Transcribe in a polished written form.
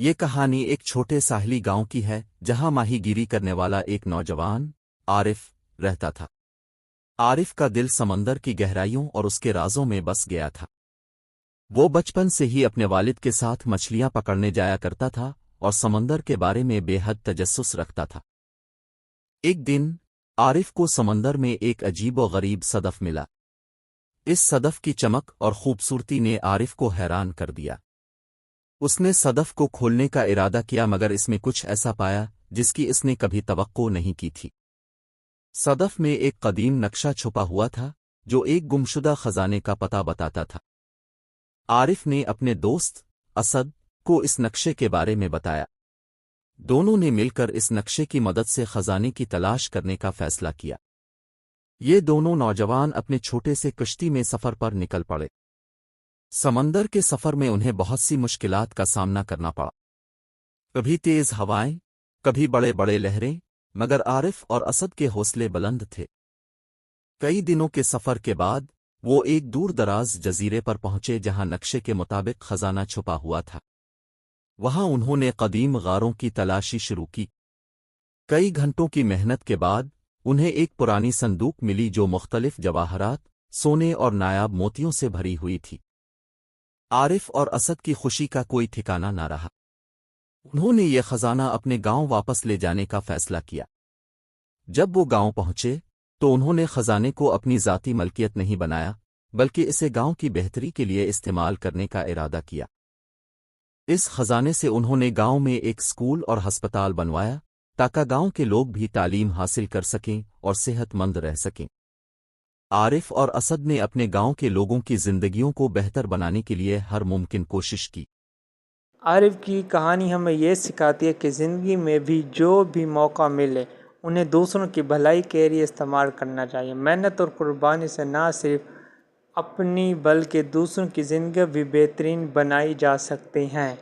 یہ کہانی ایک چھوٹے ساحلی گاؤں کی ہے جہاں ماہی گیری کرنے والا ایک نوجوان عارف رہتا تھا۔ عارف کا دل سمندر کی گہرائیوں اور اس کے رازوں میں بس گیا تھا۔ وہ بچپن سے ہی اپنے والد کے ساتھ مچھلیاں پکڑنے جایا کرتا تھا اور سمندر کے بارے میں بے حد تجسس رکھتا تھا۔ ایک دن عارف کو سمندر میں ایک عجیب و غریب صدف ملا۔ اس صدف کی چمک اور خوبصورتی نے عارف کو حیران کر دیا۔ اس نے صدف کو کھولنے کا ارادہ کیا مگر اس میں کچھ ایسا پایا جس کی اس نے کبھی توقع نہیں کی تھی۔ صدف میں ایک قدیم نقشہ چھپا ہوا تھا جو ایک گمشدہ خزانے کا پتہ بتاتا تھا۔ عارف نے اپنے دوست اسد کو اس نقشے کے بارے میں بتایا۔ دونوں نے مل کر اس نقشے کی مدد سے خزانے کی تلاش کرنے کا فیصلہ کیا۔ یہ دونوں نوجوان اپنے چھوٹے سے کشتی میں سفر پر نکل پڑے۔ سمندر کے سفر میں انہیں بہت سی مشکلات کا سامنا کرنا پڑا، کبھی تیز ہوائیں، کبھی بڑے بڑے لہریں، مگر عارف اور اسد کے حوصلے بلند تھے۔ کئی دنوں کے سفر کے بعد وہ ایک دور دراز جزیرے پر پہنچے جہاں نقشے کے مطابق خزانہ چھپا ہوا تھا۔ وہاں انہوں نے قدیم غاروں کی تلاشی شروع کی۔ کئی گھنٹوں کی محنت کے بعد انہیں ایک پرانی صندوق ملی جو مختلف جواہرات، سونے اور نایاب موتیوں سے بھری ہوئی تھی۔ عارف اور اسد کی خوشی کا کوئی ٹھکانہ نہ رہا۔ انہوں نے یہ خزانہ اپنے گاؤں واپس لے جانے کا فیصلہ کیا۔ جب وہ گاؤں پہنچے تو انہوں نے خزانے کو اپنی ذاتی ملکیت نہیں بنایا بلکہ اسے گاؤں کی بہتری کے لیے استعمال کرنے کا ارادہ کیا۔ اس خزانے سے انہوں نے گاؤں میں ایک اسکول اور ہسپتال بنوایا تاکہ گاؤں کے لوگ بھی تعلیم حاصل کر سکیں اور صحت مند رہ سکیں۔ عارف اور اسد نے اپنے گاؤں کے لوگوں کی زندگیوں کو بہتر بنانے کے لیے ہر ممکن کوشش کی۔ عارف کی کہانی ہمیں یہ سکھاتی ہے کہ زندگی میں بھی جو بھی موقع ملے انہیں دوسروں کی بھلائی کے لیے استعمال کرنا چاہیے۔ محنت اور قربانی سے نہ صرف اپنی بلکہ دوسروں کی زندگی بھی بہترین بنائی جا سکتی ہیں۔